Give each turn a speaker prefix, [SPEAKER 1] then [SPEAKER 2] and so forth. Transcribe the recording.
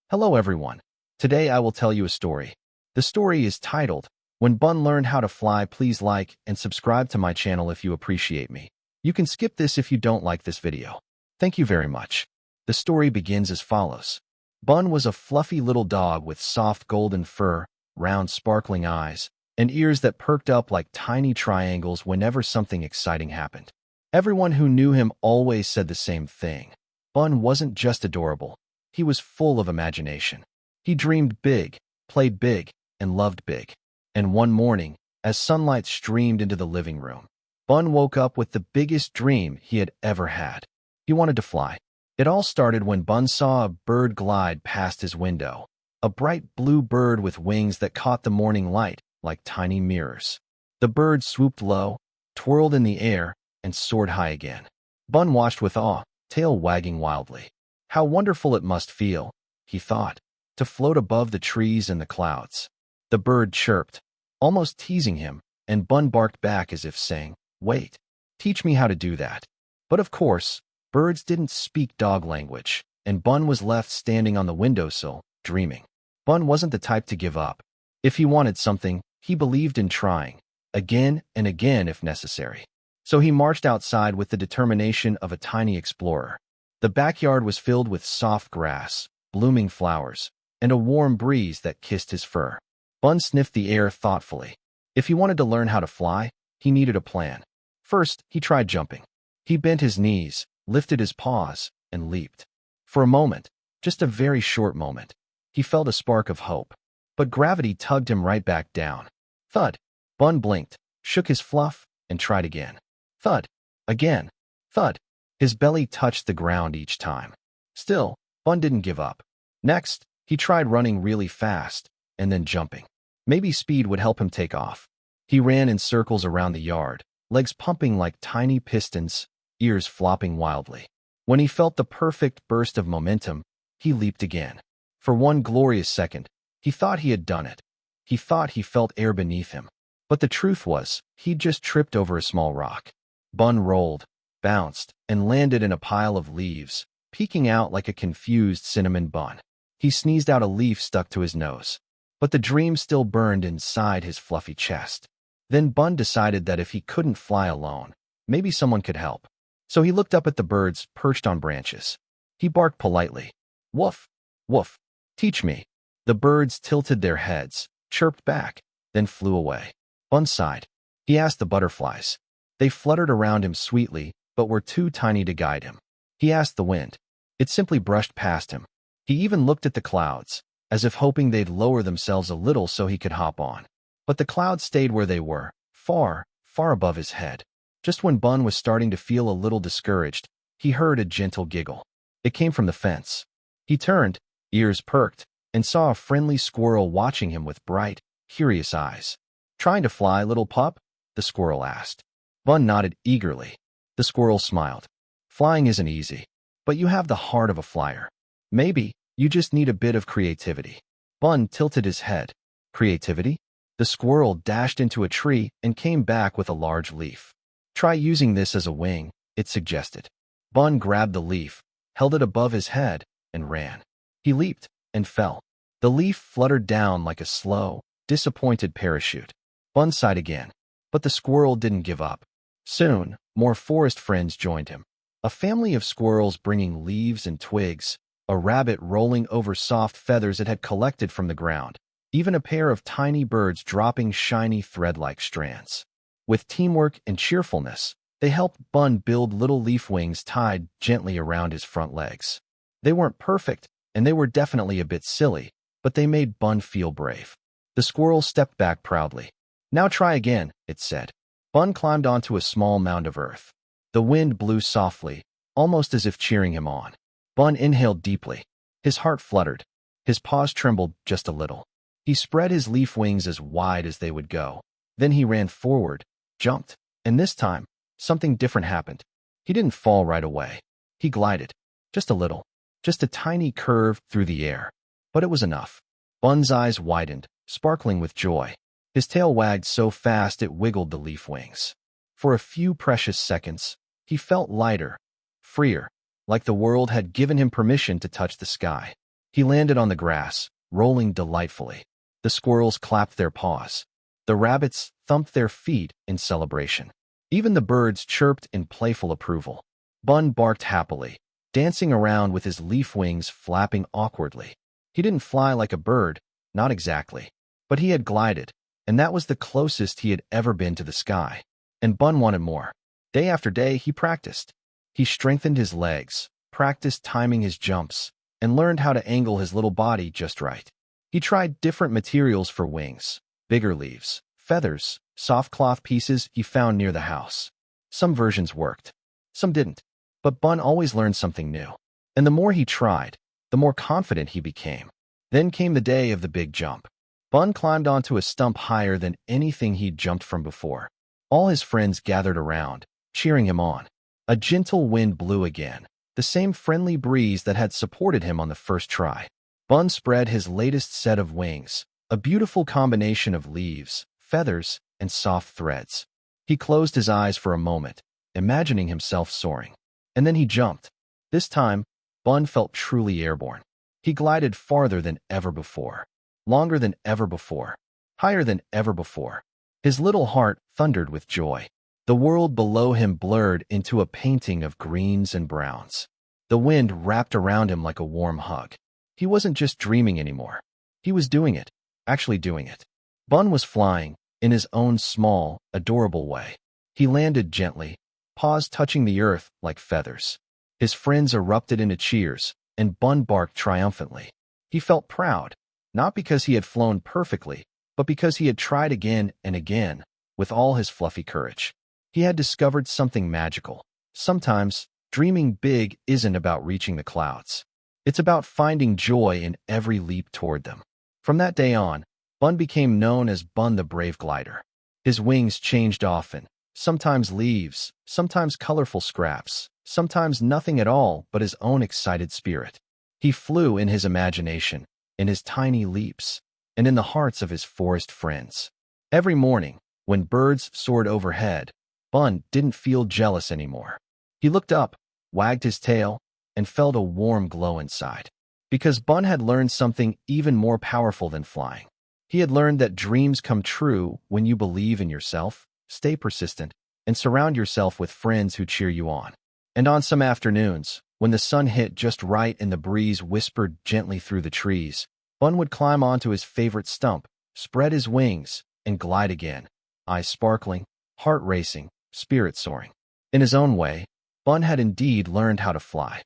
[SPEAKER 1] Hello everyone. Today I will tell you a story. The story is titled, When Bun Learned How to Fly. Please like and subscribe to my channel if you appreciate me. You can skip this if you don't like this video. Thank you very much. The story begins as follows. Bun was a fluffy little dog with soft golden fur, round sparkling eyes, and ears that perked up like tiny triangles whenever something exciting happened. Everyone who knew him always said the same thing. Bun wasn't just adorable. He was full of imagination. He dreamed big, played big, and loved big. And one morning, as sunlight streamed into the living room, Bun woke up with the biggest dream he had ever had. He wanted to fly. It all started when Bun saw a bird glide past his window, a bright blue bird with wings that caught the morning light like tiny mirrors. The bird swooped low, twirled in the air, and soared high again. Bun watched with awe, tail wagging wildly. How wonderful it must feel, he thought, to float above the trees and the clouds. The bird chirped, almost teasing him, and Bun barked back as if saying, "Wait, teach me how to do that." But of course, birds didn't speak dog language, and Bun was left standing on the windowsill, dreaming. Bun wasn't the type to give up. If he wanted something, he believed in trying, again and again if necessary. So he marched outside with the determination of a tiny explorer. The backyard was filled with soft grass, blooming flowers, and a warm breeze that kissed his fur. Bun sniffed the air thoughtfully. If he wanted to learn how to fly, he needed a plan. First, he tried jumping. He bent his knees, lifted his paws, and leaped. For a moment, just a very short moment, he felt a spark of hope. But gravity tugged him right back down. Thud! Bun blinked, shook his fluff, and tried again. Thud! Again. Thud! His belly touched the ground each time. Still, Bun didn't give up. Next, he tried running really fast, and then jumping. Maybe speed would help him take off. He ran in circles around the yard, legs pumping like tiny pistons, ears flopping wildly. When he felt the perfect burst of momentum, he leaped again. For one glorious second, he thought he had done it. He thought he felt air beneath him. But the truth was, he'd just tripped over a small rock. Bun rolled, bounced, and landed in a pile of leaves, peeking out like a confused cinnamon bun. He sneezed out a leaf stuck to his nose. But the dream still burned inside his fluffy chest. Then Bun decided that if he couldn't fly alone, maybe someone could help. So he looked up at the birds perched on branches. He barked politely. "Woof! Woof! Teach me." The birds tilted their heads, chirped back, then flew away. Bun sighed. He asked the butterflies. They fluttered around him sweetly, but were too tiny to guide him. He asked the wind. It simply brushed past him. He even looked at the clouds, as if hoping they'd lower themselves a little so he could hop on. But the clouds stayed where they were, far, far above his head. Just when Bun was starting to feel a little discouraged, he heard a gentle giggle. It came from the fence. He turned, ears perked, and saw a friendly squirrel watching him with bright, curious eyes. "Trying to fly, little pup?" the squirrel asked. Bun nodded eagerly. The squirrel smiled. "Flying isn't easy, but you have the heart of a flyer. Maybe you just need a bit of creativity." Bun tilted his head. "Creativity?" The squirrel dashed into a tree and came back with a large leaf. "Try using this as a wing," it suggested. Bun grabbed the leaf, held it above his head, and ran. He leaped and fell. The leaf fluttered down like a slow, disappointed parachute. Bun sighed again, but the squirrel didn't give up. Soon, more forest friends joined him. A family of squirrels bringing leaves and twigs, a rabbit rolling over soft feathers it had collected from the ground, even a pair of tiny birds dropping shiny thread-like strands. With teamwork and cheerfulness, they helped Bun build little leaf wings tied gently around his front legs. They weren't perfect, and they were definitely a bit silly, but they made Bun feel brave. The squirrel stepped back proudly. "Now try again," it said. Bun climbed onto a small mound of earth. The wind blew softly, almost as if cheering him on. Bun inhaled deeply. His heart fluttered. His paws trembled just a little. He spread his leaf wings as wide as they would go. Then he ran forward, jumped, and this time, something different happened. He didn't fall right away. He glided. Just a little. Just a tiny curve through the air. But it was enough. Bun's eyes widened, sparkling with joy. His tail wagged so fast it wiggled the leaf wings. For a few precious seconds, he felt lighter, freer, like the world had given him permission to touch the sky. He landed on the grass, rolling delightfully. The squirrels clapped their paws. The rabbits thumped their feet in celebration. Even the birds chirped in playful approval. Bun barked happily, dancing around with his leaf wings flapping awkwardly. He didn't fly like a bird, not exactly. But he had glided, and that was the closest he had ever been to the sky. And Bun wanted more. Day after day, he practiced. He strengthened his legs, practiced timing his jumps, and learned how to angle his little body just right. He tried different materials for wings, bigger leaves, feathers, soft cloth pieces he found near the house. Some versions worked, some didn't. But Bun always learned something new. And the more he tried, the more confident he became. Then came the day of the big jump. Bun climbed onto a stump higher than anything he'd jumped from before. All his friends gathered around, cheering him on. A gentle wind blew again, the same friendly breeze that had supported him on the first try. Bun spread his latest set of wings, a beautiful combination of leaves, feathers, and soft threads. He closed his eyes for a moment, imagining himself soaring. And then he jumped. This time, Bun felt truly airborne. He glided farther than ever before, longer than ever before, higher than ever before. His little heart thundered with joy. The world below him blurred into a painting of greens and browns. The wind wrapped around him like a warm hug. He wasn't just dreaming anymore. He was doing it, actually doing it. Bun was flying, in his own small, adorable way. He landed gently, paws touching the earth like feathers. His friends erupted into cheers, and Bun barked triumphantly. He felt proud, not because he had flown perfectly, but because he had tried again and again, with all his fluffy courage. He had discovered something magical. Sometimes, dreaming big isn't about reaching the clouds. It's about finding joy in every leap toward them. From that day on, Bun became known as Bun the Brave Glider. His wings changed often, sometimes leaves, sometimes colorful scraps, sometimes nothing at all but his own excited spirit. He flew in his imagination, in his tiny leaps, and in the hearts of his forest friends. Every morning, when birds soared overhead, Bun didn't feel jealous anymore. He looked up, wagged his tail, and felt a warm glow inside. Because Bun had learned something even more powerful than flying. He had learned that dreams come true when you believe in yourself, stay persistent, and surround yourself with friends who cheer you on. And on some afternoons, when the sun hit just right and the breeze whispered gently through the trees, Bun would climb onto his favorite stump, spread his wings, and glide again, eyes sparkling, heart racing, spirit soaring. In his own way, Bun had indeed learned how to fly.